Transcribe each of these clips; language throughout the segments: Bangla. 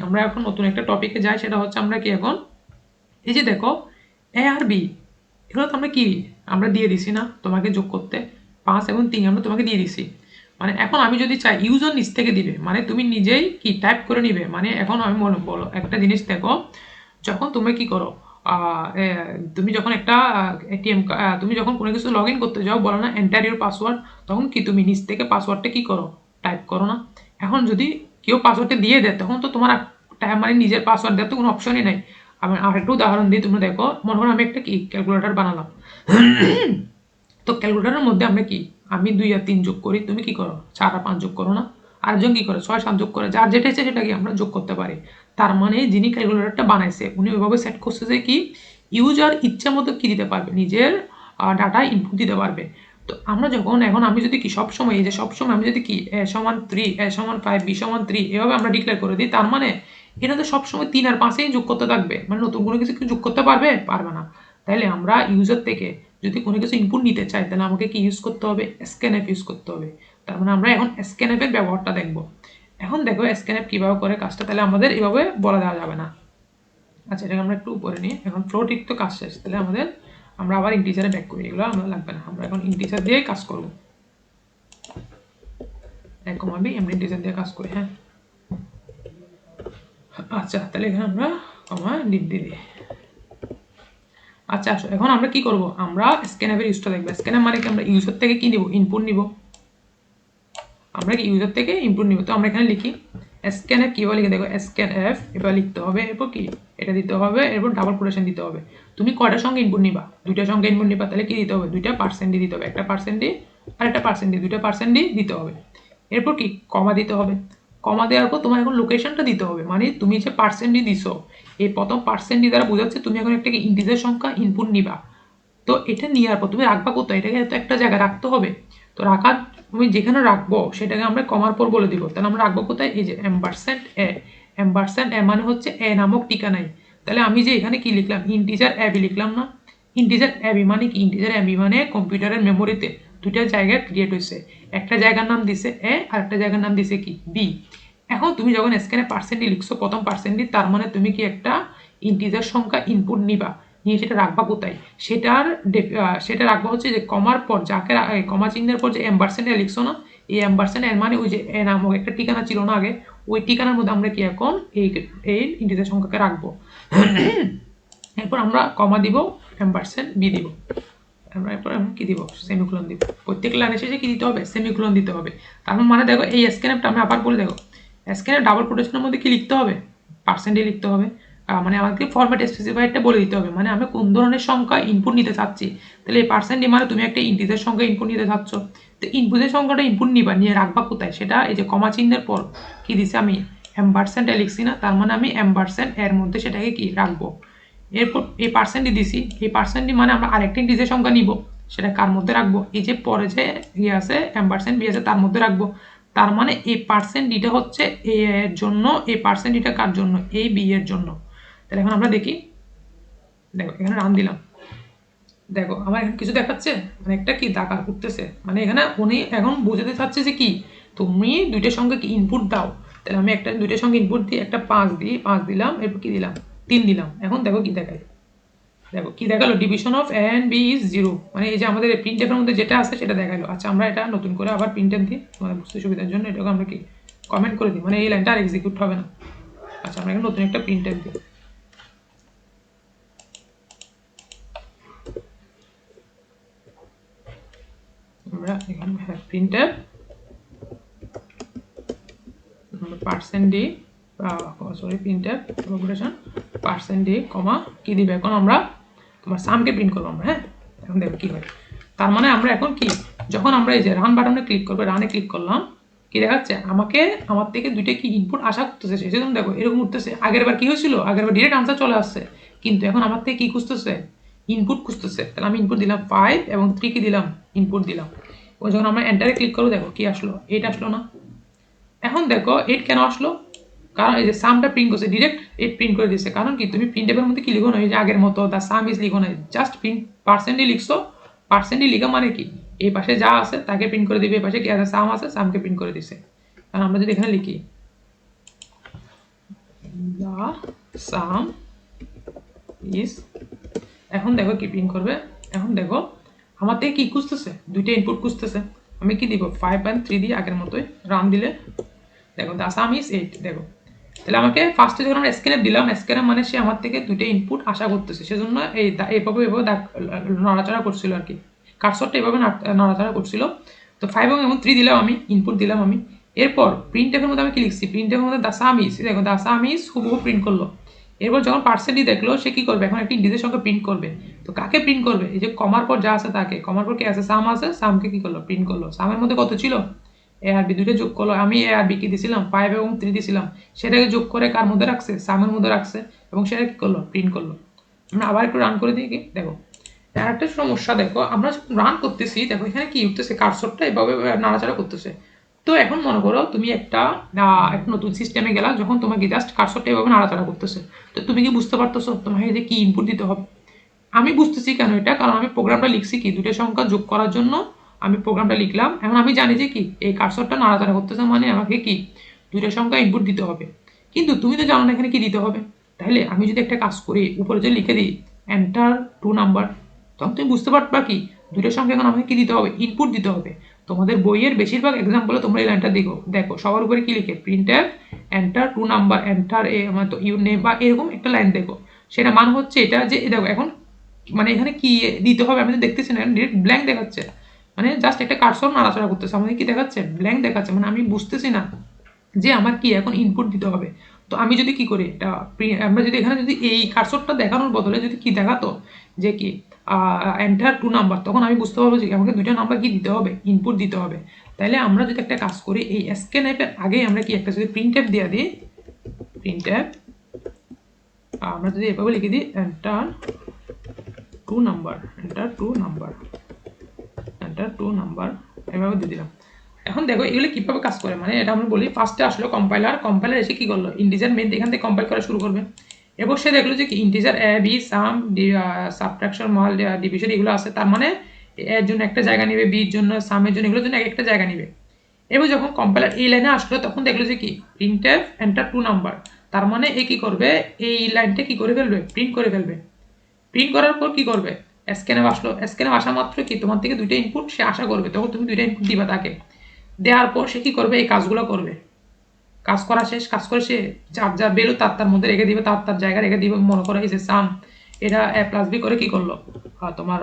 আমরা এখন নতুন একটা টপিকে যাই, সেটা হচ্ছে আমরা কি এখন এই যে দেখো এ আর বি এগুলো তো আমরা কি আমরা দিয়ে দিছি না তোমাকে যোগ করতে, 5 এবং 3 আমরা তোমাকে দিয়ে দিছি। মানে এখন আমি যদি চাই ইউজার নিচ থেকে দিবে, মানে তুমি নিজেই কি টাইপ করে নিবে। মানে এখন আমি বলো একটা জিনিস দেখো, যখন তুমি কি করো তুমি যখন একটা এটিএম তুমি যখন কোনো কিছু লগ ইন করতে যাও বলো না এন্টার ইউর পাসওয়ার্ড, তখন কি তুমি নিচ থেকে পাসওয়ার্ডটা কি করো টাইপ করো না। এখন যদি কেউ পাসওয়ার্ডটা দিয়ে দেয় তখন তো তোমার মানে নিজের পাসওয়ার্ড দেওয়ার তো কোনো অপশনই নেই। আমি আরেকটা উদাহরণ দিই, তুমি দেখো মনে করো আমি একটা কি ক্যালকুলেটর বানালাম তো ক্যালকুলেটরের মধ্যে আমরা কি আমি 2 আর 3 যোগ করি, তুমি কি করো 4 আর 5 যোগ করো না, আরেকজন কি করে 6 7 যোগ করে, যার যেটা ইচ্ছে সেটা কি আমরা যোগ করতে পারি। তার মানে যিনি ক্যালকুলেটরটা বানাইছে উনি ওইভাবে সেট করছে যে কি ইউজার ইচ্ছা মতো কি দিতে পারবে, নিজের ডাটা ইনপুট দিতে পারবে। তো আমরা যখন এখন আমি যদি কি সবসময় এই যে সবসময় আমি যদি কি a সমান 3 a সমান 5 b সমান 3 এভাবে আমরা ডিক্লেয়ার করে দিই, তার মানে এটা তো সবসময় 3 আর 5 যোগ করতে থাকবে, মানে নতুন কোনো কিছু যোগ করতে পারবে পারবে না। তাহলে আমরা ইউজার থেকে যদি কোনো কিছু ইনপুট নিতে চাই তাহলে আমাকে কি ইউজ করতে হবে, স্ক্যানএফ ইউজ করতে হবে। তার মানে আমরা এখন স্ক্যানএফ এর ব্যবহারটা দেখব। এখন দেখো স্ক্যানএফ কিভাবে করে কাজটা, তাহলে আমাদের এভাবে বলা দেওয়া যাবে না। আচ্ছা এটাকে আমরা একটু উপরে নিই, এখন ফ্লোটিক তো কাজ শেষ, তাহলে আমাদের আমরা আবার ইন্টিজারে ব্যাক করি, এগুলো আমরা লাগবে না, আমরা এখন ইন্টিজার দিয়ে কাজ করব। 1 বি আমরা ইন্টিজার দিয়ে কাজ করি। হ্যাঁ আচ্ছা তাহলে এখানে আমরা কমা ডিপ দিয়ে দিই। আচ্ছা আসো এখন আমরা কি করব, আমরা স্ক্যানএফের ইউজটা দেখব। স্ক্যানএফ মানে কি আমরা ইউজার থেকে কি নিব, ইনপুট নিব। আমরা কি ইউজার থেকে ইনপুট নিব, তো আমরা এখানে লিখি স্ক্যানএফ কি বলে, লিখে দেখো স্ক্যানএফ এবার লিখতে হবে, এরপর কি এটা দিতে হবে, এরপর ডাবল কোটেশন দিতে হবে। তুমি কয়টার সঙ্গে ইনপুট নিবা, দুইটার সঙ্গে ইনপুট নিবা, তাহলে কি দিতে হবে, দুইটা পার্সেন্টই দিতে হবে, একটা পার্সেন্টই আর একটা পার্সেন্টই, দুইটা পার্সেন্টই দিতে হবে। এরপর কি কমা দিতে হবে, কমা দেওয়ার পর তোমার এখন লোকেশনটা দিতে হবে, মানে তুমি যে পার্সেন্টই দিছো এই প্রথম পার্সেন্টই দ্বারা বোঝাচ্ছে তুমি এখন একটা ইন্টিজার সংখ্যা ইনপুট নিবা। তো এটা নেওয়ার পর তুমি রাখবা কোথায়, এটাকে তো একটা জায়গায় রাখতে হবে। তো রাখার তুমি যেখানে রাখবো সেটাকে আমরা কমার পর বলে দিব, তাহলে আমরা রাখবো কোথায়, এই যে এম্পারসেন্ট এ। এম্পারসেন্ট এ মানে হচ্ছে এ নামক ঠিকানায়। তাহলে আমি যে এখানে কি লিখলাম, ইন্টিজার এবি লিখলাম না। ইন্টিজার এবি মানে কি, ইন্টিজার এবি মানে কম্পিউটারের মেমোরিতে দুইটা জায়গায় ক্রিয়েট হয়েছে, একটা জায়গার নাম দিছে এ আর একটা জায়গার নাম দিছে কি বি। এখন তুমি যখন স্ক্যানে পার্সেন্টই লিখছো প্রথম পার্সেন্টই, তার মানে তুমি কি একটা ইন্টিজার সংখ্যা ইনপুট নিবা, নিয়ে সেটা রাখবা কোথায়, সেটা রাখবা হচ্ছে যে কমার পর যাকে কমা চিহ্নের পর যে এম্পারসেন্ট লিখছো না, এই এম্পারসেন্ট এর মানে ওই যে এ নামক একটা ঠিকানা ছিল না আগে, ওই ঠিকানার মধ্যে আমরা কি এখন এই ইন্টিজার সংখ্যাকে রাখবো। এরপর আমরা কমা দিব, এম্পারসেন্ট বি দিব, আমরা এরপর কি দিব, সেমিকোলন দিব। প্রত্যেক লাইনের শেষে কি দিতে হবে, সেমিকোলন দিতে হবে। তার মানে দেখো এই স্ক্যানএফটা আমি আবার বলে দেখো, স্ক্যানএফ ডাবল কোটেশনের মধ্যে কি লিখতে হবে, পার্সেন্টে লিখতে হবে। মানে আমাকে ফরম্যাট স্পেসিফাইডটা বলে দিতে হবে, মানে আমি কোন ধরনের সংখ্যা ইনপুট নিতে চাচ্ছি। তাহলে এই পার্সেন্টে মানে তুমি একটা ইন্টিজার সংখ্যা ইনপুট নিতে চাচ্ছ, তো ইনপুটের সংখ্যাটা ইনপুট নিবা, নিয়ে রাখবা কোথায়, সেটা এই যে কমা চিহ্নের পর কি দিছে আমি এম্পারসেন্ট লিখছি না, তার মানে আমি এম্পারসেন্ট এর মধ্যে সেটাকে কি রাখবো। এরপর এই পার্সেন্টই দিছি, এই পার্সেন্টই মানে আমরা আরেকটা ইন্টিজার সংখ্যা নিব, সেটা কার মধ্যে রাখবো, এই যে পরে যে ইয়ে আছে এম্পারসেন্ট বি আছে তার মধ্যে রাখবো। তার মানে এই পার্সেন্ট ডিটা হচ্ছে এ এর জন্য, এই পার্সেন্ট ডিটা কার জন্য, এই বি এর জন্য। তাহলে এখন আমরা দেখি, দেখো এখানে রান দিলাম, দেখো আমার এখানে কিছু দেখাচ্ছে, মানে একটা কি দাগ উঠতেছে, মানে এখানে উনি এখন বোঝাতে চাচ্ছে যে কি তুমি দুইটার সঙ্গে কি ইনপুট দাও। তাহলে আমি একটা দুইটার সঙ্গে ইনপুট দিই, একটা 5 দিই, 5 দিলাম, এরপর কি দিলাম 3 দিলাম। এখন দেখো কি দেখায়, দেখো কি দেখালো, division of A and B is 0, মানে এই যে আমাদের প্রিন্ট এর মধ্যে যেটা আছে সেটা দেখালো। আচ্ছা আমরা এটা নতুন করে আবার প্রিন্ট এর দিই তোমাদের বুঝতে সুবিধার জন্য, এটাকে আমরা কি কমেন্ট করে দিই, মানে এই লাইনটা আর এক্সিকিউট হবে না। আচ্ছা আমরা এখানে নতুন একটা প্রিন্ট এর দিই, আমরা এখানে হ্যাঁ প্রিন্ট এর পার্সেন্ট ডি সরি প্রিন্ট এর অপারেশন পার্সেন্ট ডি কমা কি দিবে, এখন আমরা তোমার সামকে প্রিন্ট করবো আমরা। হ্যাঁ এখন দেখো কি হয়, তার মানে আমরা এখন কি যখন আমরা এই যে রান বাটনে ক্লিক করবো, রানে ক্লিক করলাম, কি দেখাচ্ছে আমাকে আমার থেকে দুইটা কি ইনপুট আশা করতেছে, সেজন্য দেখো এরকম উঠতেছে। আগের বার কি হয়েছিল, আগের বার ডিরেক্ট আনসার চলে আসছে, কিন্তু এখন আমার থেকে কি খুঁজতেছে, ইনপুট খুঁজতেছে। তাহলে আমি ইনপুট দিলাম 5 এবং 3 কি দিলাম ইনপুট দিলাম, ওই যখন আমরা এন্টারে ক্লিক করবো দেখো কি আসলো, 8 আসলো না। এখন দেখো 8 কেন আসলো, কারণ এই যে সামটা প্রিন্ট করছে, ডিরেক্ট 8 প্রিন্ট করে দিচ্ছে। কারণ কি তুমি প্রিন্ট টেবিলের মধ্যে কি লিখো না, এই যে আগের মতো দা সাম ইজ লিখো না, জাস্ট প্রিন্ট পার্সেন্টই লিখছো। পার্সেন্টই লিখা মানে কি এই পাশে যা আছে তাকে প্রিন্ট করে দিবে, এই পাশে কি আছে সাম আছে সামকে প্রিন্ট করে দিছে। কারণ আমরা যদি এখানে লিখি দ্য সাম ইজ, এখন দেখো কি প্রিন্ট করবে, এখন দেখো আমার থেকে কি খুঁজতেছে, দুইটা ইনপুট খুঁজতেছে। আমি কি দিব 5 and 3 দিয়ে আগের মতোই রান দিলে দেখো দ্য সাম ইজ 8। দেখো তাহলে আমাকে ফার্স্টে যখন আমরা স্ক্যানার দিলাম, স্ক্যানার মানে সে আমার থেকে দুইটা ইনপুট আশা করতেছে, সেজন্য এভাবে নড়াচড়া করছিল আর কি, কার্সরটা এভাবে নড়াচড়া করছিল। তো 5 এবং 3 দিলাম, আমি ইনপুট দিলাম আমি। এরপর প্রিন্ট এর মধ্যে আমি কি লিখছি, প্রিন্ট এর মধ্যে দ্য সাম ইজ, দেখো দ্য সাম ইজ হুবহু প্রিন্ট করলো। এরপর যখন পার্সেন্টই দেখলো, সে কি করবে, এখন একটা ইন্টিজার সংখ্যা প্রিন্ট করবে। তো কাকে প্রিন্ট করবে, এই যে কমার পর যা আছে তাকে, কমার পর কি আছে, সাম আছে, সামকে কি করলো, প্রিন্ট করলো। সামের মধ্যে কত ছিল, এ আর বি দুইটা যোগ করলো, আমি এ আর বি কি দিছিলাম 5 এবং 3 দিছিলাম, সেটাকে যোগ করে কার মধ্যে রাখছে, সামের মধ্যে রাখছে, এবং সেটা কি করলো, প্রিন্ট করলো। আমরা আবার একটু রান করে দিই কি, দেখো আর একটা সমস্যা, দেখো আমরা যখন রান করতেছি, দেখো এখানে কি উঠতেছে, কার্সরটা এভাবে নাড়াচাড়া করতেছে। তো এখন মনে করো তুমি একটা নতুন সিস্টেমে গেলা, যখন তোমাকে জাস্ট কার্সরটা এভাবে নাড়াচাড়া করতেছে, তো তুমি কি বুঝতে পারতেছো তোমাকে যে কি ইনপুট দিতে হবে। আমি বুঝতেছি কেন এটা, কারণ আমি প্রোগ্রামটা লিখছি কি দুটো সংখ্যা যোগ করার জন্য আমি প্রোগ্রামটা লিখলাম। এখন আমি জানি যে কি এই কার্সরটা নাড়াচাড়া করতেছে মানে আমাকে কি দুটো সংখ্যা ইনপুট দিতে হবে, কিন্তু তুমি তো জানো না এখানে কি দিতে হবে। তাহলে আমি যদি একটা কাজ করি, উপরে যদি লিখে দিই এন্টার 2 নাম্বার, তখন তুমি বুঝতে পারবা কি দুটো সংখ্যা এখন আমাকে কি দিতে হবে, ইনপুট দিতে হবে। তোমাদের বইয়ের বেশিরভাগ এক্সাম্পলে তোমরা এই লাইনটা দেখো, দেখো সবার উপরে কি লিখে, print enter 2 number, enter a মানে তো ইউর নেম বা এরকম একটা লাইন দেখো। সেটা মান হচ্ছে এটা যে দেখো এখন মানে এখানে কি দিতে হবে আমি তো দেখতেছি না, ডিরেক্ট ব্ল্যাঙ্ক দেখাচ্ছে, মানে জাস্ট একটা কার্সর নাড়াচাড়া করতেছে, আমাদের কি দেখাচ্ছে, ব্ল্যাঙ্ক দেখাচ্ছে, মানে আমি বুঝতেছি না যে আমার কি এখন ইনপুট দিতে হবে। তো আমি যদি কি করি এটা, আমরা যদি এখানে যদি এই কার্সরটা দেখানোর বদলে যদি কি দেখাতো যে কি এন্টার 2 নাম্বার, তখন আমি বুঝতে পারবো যে আমাকে দুইটা নাম্বার কি দিতে হবে, ইনপুট দিতে হবে। তাহলে আমরা যদি একটা কাজ করি, এই স্ক্যানএফের আগে আমরা কি একটা যদি প্রিন্ট অ্যাপ দিয়ে দিই, প্রিন্ট অ্যাপ আমরা যদি এভাবে লিখে দিই enter 2 number, enter 2 number, enter 2 number, এভাবে দিয়ে দিলাম। এখন দেখো এগুলো কিভাবে কাজ করে, মানে এটা আমরা বলি ফার্স্টে আসলো কম্পাইলার এসে কি করলো, ইন্টিজার মেন এখান থেকে কম্পাইল করা শুরু করবে। এবার সে দেখলো যে কি integer A be some subtraction মাল ডিভিশন এগুলো আছে, তার মানে এর জন্য একটা জায়গা নেবে, বির জন্য, সামের জন্য, এগুলোর জন্য একটা জায়গা নেবে। এবার যখন কম্পাইলার এই লাইনে আসলো, তখন দেখলো যে কি প্রিন্টএফ এন্টার 2 নাম্বার, তার মানে এ কি করবে, এই লাইনটা কি করে ফেলবে, প্রিন্ট করে ফেলবে। প্রিন্ট করার পর কি করবে, স্ক্যানে আসলো, স্ক্যানে আসা মাত্র কি তোমার থেকে দুইটা ইনপুট সে আশা করবে, তখন তুমি দুইটা ইনপুট দিবা তাকে। দেওয়ার পর সে কি করবে, এই কাজগুলো করবে, কাজ করা শেষ, কাজ করে সে যার যা বেলো তার তার মধ্যে রেখে দিবে, তার তার জায়গায় রেখে দিবে। মনে করো এই যে সাম, এটা এ প্লাস বি করে কি করলো, তোমার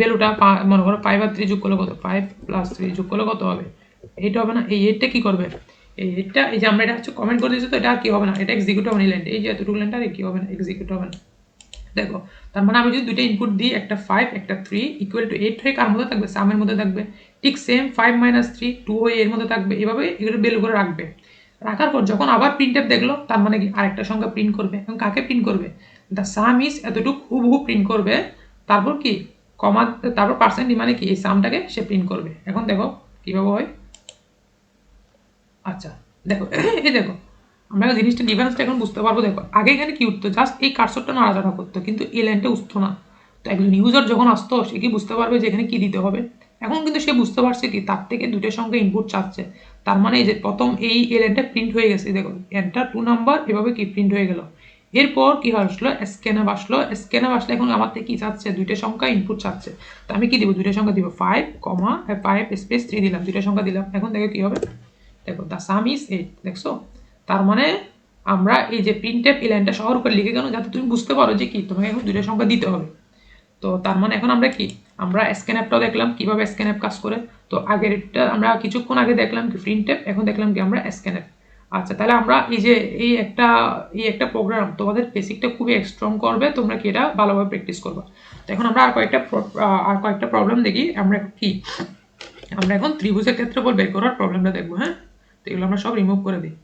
বেলুটা মনে করো 5 আর 3 যোগ করলে কত, 5 প্লাস 3 যোগ করলে কত হবে, এইটা হবে না, এই এইটটা কি করবে, এই এইটটা, এই যে আমরা এটা হচ্ছে কমেন্ট করে দিয়েছি, তো এটা আর কি হবে না, এটা এক্সিকিউট হবে না, এই যে এতটুকু লাইনটা আর কি হবে না, এক্সিকিউট হবে না। দেখো তার মানে আমি যদি দুইটা ইনপুট দিই, একটা 5 একটা 3 ইকুয়াল টু 8 হয়ে কার মধ্যে থাকবে, সামের মধ্যে থাকবে। ঠিক সেম 5 মাইনাস 3 2 হয়ে এর মধ্যে থাকবে, এভাবে এগুলো বেল করে রাখবে। রাখার পর যখন আবার প্রিন্ট অ্যাপ দেখলো, তার মানে কি আরেকটা সংখ্যা প্রিন্ট করবে, এবং কাকে প্রিন্ট করবে, দ্য সাম ইজ এতটুকু হুবহু প্রিন্ট করবে। তারপর কি কমা, তারপর পার্সেন্ট মানে কি এই সামটাকে সে প্রিন্ট করবে। এখন দেখো কিভাবে হয়, আচ্ছা দেখো এই দেখো আমরা জিনিসটা ডিফারেন্সটা এখন বুঝতে পারবো। দেখো আগে এখানে কি উঠতো, জাস্ট এই কার্সরটা নাড়াচাড়া করতো, কিন্তু এই লাইনটা উঠতো না। তো একজন ইউজার যখন আসতো, সে কি বুঝতে পারবে যে এখানে কি দিতে হবে। এখন কিন্তু সে বুঝতে পারছে কি তার থেকে দুটো সংখ্যা ইনপুট চাচ্ছে, তার মানে এই যে প্রথম এই লাইনটা প্রিন্ট হয়ে গেছে, দেখো এন্টার 2 নাম্বার, এভাবে কি প্রিন্ট হয়ে গেল। এরপর কি আসলো, স্ক্যানার আসলো, স্ক্যানার আসলে এখন আমার থেকে কি চাচ্ছে, দুইটা সংখ্যা ইনপুট চাচ্ছে। তো আমি কি দিব, দুইটা সংখ্যা দিব 5 5 স্পেস 3 দিলাম, দুইটা সংখ্যা দিলাম। এখন দেখো কি হবে, দেখো দ্য সাম ইজ 8, দেখছো। তার মানে আমরা এই যে প্রিন্টএফ এই লাইনটা সবার উপরে লিখে গেল, যাতে তুমি বুঝতে পারো যে কি তোমাকে এখন দুইটা সংখ্যা দিতে হবে। তো তার মানে এখন আমরা কি, আমরা স্ক্যানঅ্যাপটাও দেখলাম কিভাবে স্ক্যানঅ্যাপ কাজ করে। তো আগেরটা আমরা কিছুক্ষণ আগে দেখলাম কি প্রিন্টএফ, এখন দেখলাম কি আমরা স্ক্যানঅ্যাপ। আচ্ছা তাহলে আমরা এই যে এই একটা প্রোগ্রাম তোমাদের বেসিকটা খুবই স্ট্রং করবে, তোমরা কি এটা ভালোভাবে প্র্যাকটিস করবে। তো এখন আমরা আর কয়েকটা প্রবলেম দেখি। আমরা কি, আমরা এখন ত্রিভুজের ক্ষেত্রফল বের করার প্রবলেমটা দেখবো। হ্যাঁ, তো এগুলো আমরা সব রিমুভ করে দিই।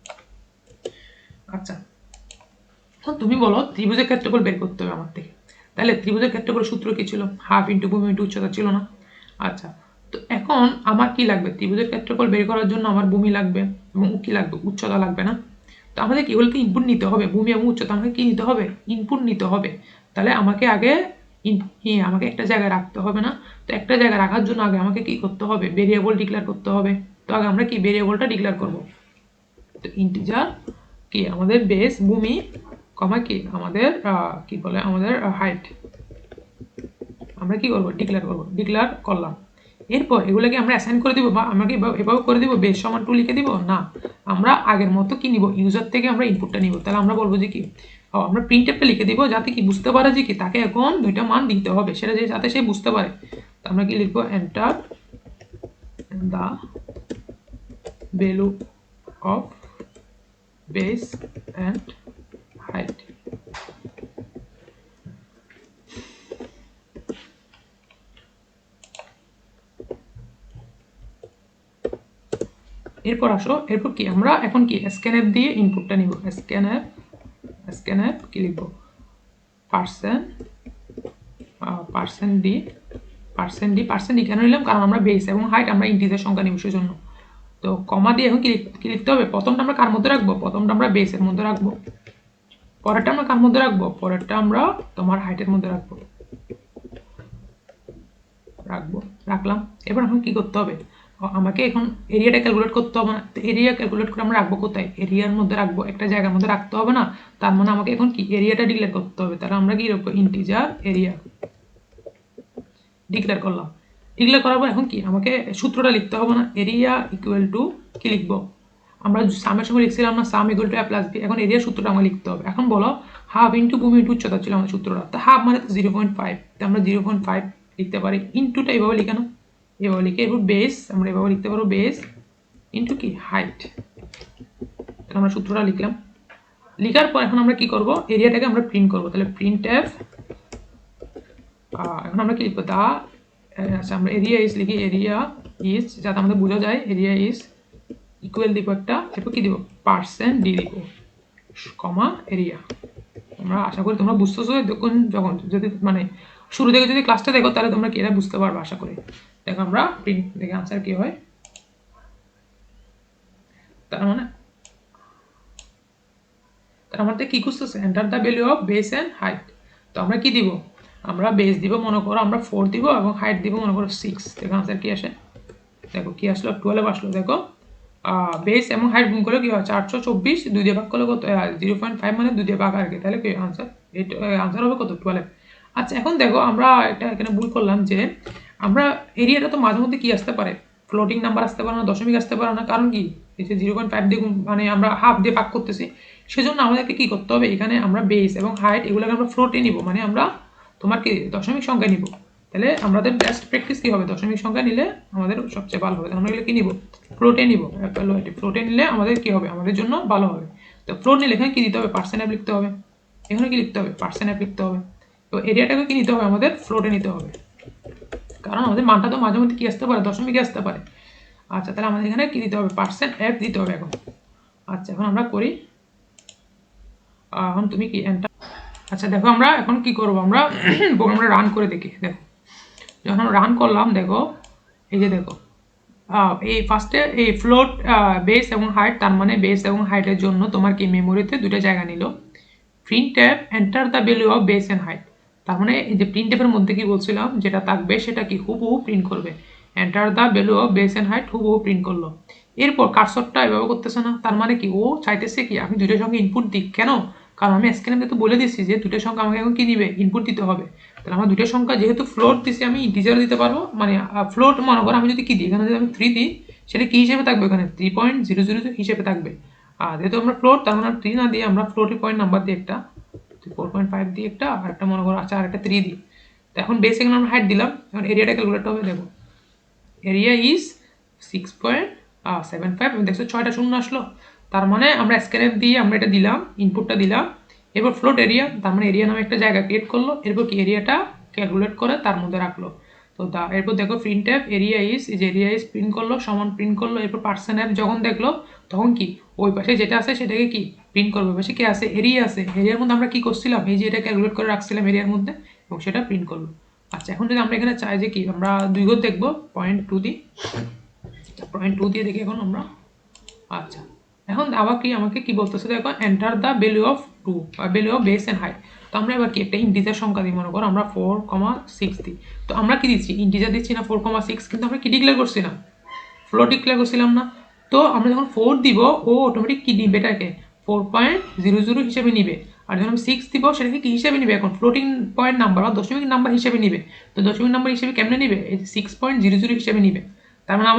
আচ্ছা এখন তুমি বলো ত্রিভুজের ক্ষেত্রফল বের করতে হবে আমার থেকে, তাহলে ত্রিভুজের ক্ষেত্রফল সূত্র কি ছিল, হাফ ইন্টু ভূমি ইন্টু উচ্চতা, ছিল না। আচ্ছা তো এখন আমার কি লাগবে, ত্রিভুজের ক্ষেত্রফল বের করার জন্য আমার ভূমি লাগবে এবং কি লাগবে, উচ্চতা লাগবে না। তো আমাদের কি বলতে ইনপুট নিতে হবে, ভূমি এবং উচ্চতা আমাকে কি নিতে হবে, ইনপুট নিতে হবে। তাহলে আমাকে আগে আমাকে একটা জায়গায় রাখতে হবে না। তো একটা জায়গায় রাখার জন্য আগে আমাকে কি করতে হবে, ভেরিয়েবল ডিক্লেয়ার করতে হবে। তো আগে আমরা কি ভেরিয়েবলটা ডিক্লেয়ার করব। তো ইন্টিজার কি আমাদের বেস ভূমি কমা কি আমাদের কি বলে আমাদের হাইট আমরা কি করব ডিক্লেয়ার করলাম। এরপর এগুলোকে আমরা অ্যাসাইন করে দিব বা আমাকে এভাবে করে দিব বেস সমান 2 লিখে দিব না, আমরা আগের মতো কি নিব ইউজার থেকে আমরা ইনপুটটা নিব। তাহলে আমরা বলবো যে কি আমরা প্রিন্টএফটা লিখে দিব যাতে কি বুঝতে পারে যে কি তাকে এখন দুইটা মান দিতে হবে, সেটা যে যাতে সে বুঝতে পারে। তো আমরা কি লিখবো enter the value of base and height. এরপর আসো, এরপর কি আমরা এখন কি স্ক্যানএফ দিয়ে ইনপুটটা নিব। স্ক্যানএফ কি লিখবো পার্সেন্ট ডি কেন নিলাম, কারণ আমরা বেস এবং হাইট আমরা ইন্টিজার সংখ্যা নিব সেজন্য। তো কমা দিয়ে এখন কি লিখতে হবে, প্রথমটা আমরা কার মধ্যে রাখবো, প্রথমটা আমরা বেসের মধ্যে রাখবো, পরেরটা আমরা কার মধ্যে রাখবো, পরেরটা আমরা তোমার হাইটের মধ্যে রাখলাম। এবার এখন কি করতে হবে, আমাকে এখন এরিয়াটা ক্যালকুলেট করতে হবে না। তো এরিয়া ক্যালকুলেট করে আমরা রাখবো কোথায়, এরিয়ার মধ্যে রাখবো, একটা জায়গার মধ্যে রাখতে হবে না। তার মানে আমাকে এখন কি এরিয়াটা ডিক্লেয়ার করতে হবে। তাহলে আমরা কি রাখবো ইন্টিজার এরিয়া ডিক্লেয়ার করলাম। ডিক্লেয়ার করার পর এখন কি আমাকে সূত্রটা লিখতে হবে না, এরিয়া ইকুয়াল টু কি লিখবো, আমরা সামের সময় লিখছিলাম না sum equal to A plus B, এখন এরিয়ার সূত্রটা আমাকে লিখতে হবে। এখন বলো হাফ ইন্টু ভূমি ইন্টু উচ্চতা ছিল আমাদের সূত্রটা, তো হাফ মানে তো 0.5, তো আমরা 0.5 লিখতে পারি, ইন্টুটা এভাবে লিখে না, এভাবে লিখে এরপর বেস আমরা এভাবে লিখতে পারবো বেস ইন্টু কি হাইট। আমরা সূত্রটা লিখলাম। লিখার পর এখন আমরা কি করব, এরিয়াটাকে আমরা প্রিন্ট করব। তাহলে প্রিন্ট এফ, এখন আমরা কি লিখবো দা, আচ্ছা আমরা এরিয়া ইজ লিখি, এরিয়া ইজ যাতে আমাদের বোঝা যায়, এরিয়া ইজ ইকুয়াল দিব একটা, এরপর কি দিব পার্সেন্ট ডি দিব কমা এরিয়া। আমরা আশা করি তোমরা বুঝতেছো, দেখুন যখন যদি মানে শুরু থেকে যদি ক্লাসটা দেখো তাহলে তোমরা কি এটা বুঝতে পারবে আশা করি। দেখো আমরা প্রিন্ট দেখে আনসার কি হয়, তার মানে কি খুঁজতেছে enter the value of base and height. তো আমরা কি দিব, আমরা বেস দিব মনে করো আমরা 4 দিব এবং হাইট দিব মনে করো 6। দেখো আনসার কি আসে, দেখো কি আসলো 12 আসলো। দেখো বেস এবং হাইট গুণ করলে কি হয় 424, 2 দিয়ে ভাগ করলে কত 0.5 মানে 2 দিয়ে ভাগ আর কি, তাহলে কি আনসার আনসার হবে কত 12। আচ্ছা এখন দেখো আমরা এটা এখানে ভুল করলাম যে আমরা এরিয়াটা তো মাঝে মধ্যে কি আসতে পারে, ফ্লোটিং নাম্বার আসতে পারে না, দশমিক আসতে পারে না, কারণ কি এই যে 0.5 দিয়ে মানে আমরা হাফ দিয়ে ভাগ করতেছি, সেজন্য আমাদেরকে কি করতে হবে, এখানে আমরা বেস এবং হাইট এগুলোকে আমরা ফ্লোটে নিব, মানে আমরা তোমার কি দশমিক সংখ্যা নিব। তাহলে আমাদের বেস্ট প্র্যাকটিস কি হবে, দশমিক সংখ্যা নিলে আমাদের সবচেয়ে ভালো হবে। আমরা এগুলো কি নিব ফ্লোটে নিব, ফ্লোটে নিলে আমাদের কি হবে আমাদের জন্য ভালো হবে। তো ফ্লোট নিলে এখানে কি দিতে হবে পার্সেন্ট অ্যাপ লিখতে হবে, এখানে কি লিখতে হবে পার্সেন্ট অ্যাপ লিখতে হবে। তো এরিয়াটাকে কি নিতে হবে আমাদের ফ্লোটে নিতে হবে, কারণ আমাদের মানটা তো মাঝে মধ্যে কি আসতে পারে দশমিকে আসতে পারে। আচ্ছা তাহলে আমাদের এখানে কি দিতে হবে পার্সেন্ট অ্যাপ দিতে হবে এখন। আচ্ছা এখন আমরা করি, এখন তুমি কি এন্টার, আচ্ছা দেখো আমরা এখন কি করব, আমরা আমরা রান করে দেখি। দেখো যখন রান করলাম দেখো এই যে দেখো এই ফার্স্টে এই ফ্লোট বেস এবং হাইট, তার মানে বেস এবং হাইটের জন্য তোমার কি মেমোরিতে দুটো জায়গা নিল। Print tab enter the value of base and height, তার মানে এই যে প্রিন্ট ট্যাবের মধ্যে কি বলছিলাম যেটা থাকবে সেটা কি হুবহু প্রিন্ট করবে, enter the value of base and height হুবহু প্রিন্ট করলো। এরপর কার্সরটা এভাবে করতেছে না, তার মানে কি ও চাইতেছে কি আমি দুটোর সঙ্গে ইনপুট দিই, কেন কারণ আমি স্ক্যানে তো বলে দিচ্ছি যে দুটোর সংখ্যা আমাকে এখন কি দিবে ইনপুট দিতে হবে। তাহলে আমার দুটোর সংখ্যা যেহেতু ফ্লোট দিছি আমি ইন্টিজার দিতে পারবো, মানে ফ্লোট মনে করো আমি যদি কি দিই এখানে যদি আমি 3 দিই সেটা কি হিসেবে থাকবে এখানে 3.000 হিসেবে থাকবে। আর যেহেতু আমরা ফ্লোট তার মানে 3 না দিয়ে আমরা ফ্লোটের পয়েন্ট নাম্বার দিয়ে একটা 4.5 দিয়ে একটা আর একটা মনে করো আচ্ছা আর একটা 3 দিই। তো এখন বেস এখানে আমরা হাইট দিলাম, এখন এরিয়াটা ক্যালকুলেট হবে। দেখো এরিয়া ইজ 6.75, দেখছো 6টা শূন্য আসলো, তার মানে আমরা স্ক্যানএফ দিয়ে আমরা এটা দিলাম ইনপুটটা দিলাম। এরপর ফ্লোট এরিয়া, তার মানে এরিয়া নামে একটা জায়গা ক্রিয়েট করলো, এরপর কি এরিয়াটা ক্যালকুলেট করে তার মধ্যে রাখলো। তো এরপর দেখো প্রিন্ট অ্যাপ এরিয়া ইজ, এই যে এরিয়া ইজ প্রিন্ট করলো সমান প্রিন্ট করলো, এরপর পার্সেন্ট অ্যাপ যখন দেখলো তখন কি ওই পাশে যেটা আছে সেটাকে কি প্রিন্ট করবে, পাশে কি আছে এরিয়া আছে, এরিয়ার মধ্যে আমরা কি করছিলাম এই যে এটা ক্যালকুলেট করে রাখছিলাম এরিয়ার মধ্যে এবং সেটা প্রিন্ট করলো। আচ্ছা এখন যদি আমরা এখানে চাই যে কি আমরা দুই ঘর দেখবো 0.2 দিই, 0.2 দিয়ে দেখি এখন আমরা। আচ্ছা এখন আবার কি আমাকে কি বলতেছে দেখো enter the value of 2 value of base and height. তো আমরা এবার কি একটা ইন্টিজার সংখ্যা দিই, মনে করো আমরা 4,6 দিই। তো আমরা কি দিচ্ছি ইন্টিজার দিচ্ছি না 4,6, কিন্তু আমরা কি ডিক্লেয়ার করছি না ফ্লোট ডিক্লেয়ার করছিলাম না। তো আমরা যখন 4 দিব ও অটোমেটিক কি দিবে এটাকে 4.00 হিসেবে নিবে। আর যখন আমি 6 দিব সেটাকে কি হিসেবে নিবে, এখন ফ্লোটিং পয়েন্ট নাম্বার বা দশমিক নাম্বার হিসেবে নিবে। তো দশমিক নাম্বার হিসেবে কেমনে নিবে, এই 6.00 হিসেবে নিবে। তার মানে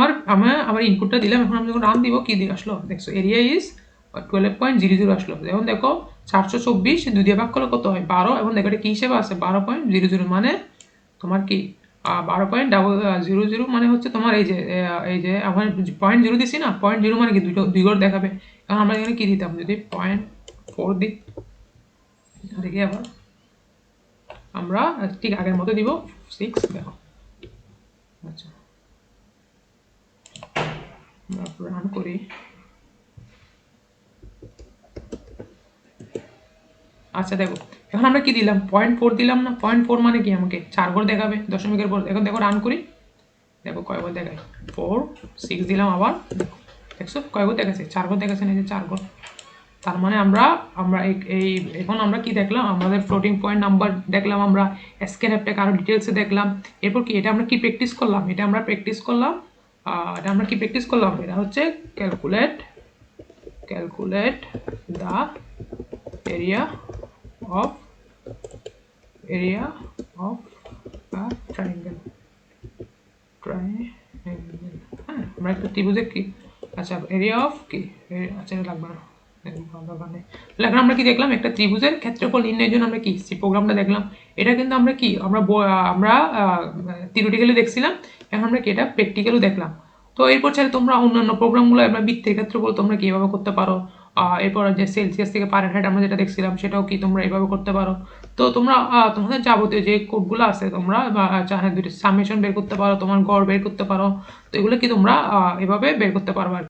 আমার ইনপুটটা দিলাম, এখন আমি যখন রান দিব কি দিয়ে আসলো, দেখছো এরিয়া ইজ 12.00 আসলো। এখন দেখো 424 2 দিয়ে ভাগ করলে কত হয়, 12, এবং দেখো এটা কি হিসেবে আছে 12.00, মানে তোমার কি 12.00 মানে হচ্ছে তোমার এই যে আমার 0.0 দিছি না, 0.0 মানে কি দুই ঘর দেখাবে। এখন আমরা এখানে কি দিতাম, যদি 0.4 দিই, দেখি আবার আমরা ঠিক আগের মতো দিব 6, দেখো আচ্ছা রান করি। আচ্ছা দেখো এখন আমরা কি দিলাম, 0.4 দিলাম না, 0.4 মানে কি আমাকে 4 ঘর দেখাবে দশমিকের পর। এখন দেখো রান করি, দেখো কয় ঘর দেখায়, 4 6 দিলাম আবার, দেখছো কয় ঘর দেখাচ্ছে, 4 ঘর দেখাচ্ছে না, যে 4 ঘর। তার মানে আমরা আমরা এই এখন আমরা কি দেখলাম, আমাদের ফ্লোটিং পয়েন্ট নাম্বার দেখলাম, আমরা স্ক্যানএফটাকে আরো ডিটেলসে দেখলাম। এরপর কি এটা আমরা কি প্র্যাকটিস করলাম, এটা আমরা প্র্যাকটিস করলাম, এটা হচ্ছে calculate the area of a triangle. হ্যাঁ, আমরা একটা ত্রিভুজের কি, আচ্ছা এরিয়া অফ কি, আচ্ছা এটা লাগবে না, এখন আমরা কি দেখলাম, একটা ত্রিভুজের ক্ষেত্রফল নির্ণয়ের জন্য আমরা কি প্রোগ্রামটা দেখলাম। এটা কিন্তু আমরা কি আমরা থিওরিটিক্যালি দেখছিলাম, এখন আমরা কি এটা প্র্যাকটিক্যালও দেখলাম। তো এরপর ছাড়া তোমরা অন্যান্য প্রোগ্রামগুলো আমরা বৃত্তের ক্ষেত্রফল তোমরা কিভাবে করতে পারো, এরপর যে সেলসিয়াস থেকে ফারেনহাইট আমরা যেটা দেখছিলাম সেটাও কি তোমরা এইভাবে করতে পারো। তো তোমরা তোমাদের যাবতীয় যে কোডগুলো আছে তোমরা চাহে দুটো সামেশন বের করতে পারো, তোমার গড় বের করতে পারো, তো এগুলো কি তোমরা এভাবে বের করতে পারো আর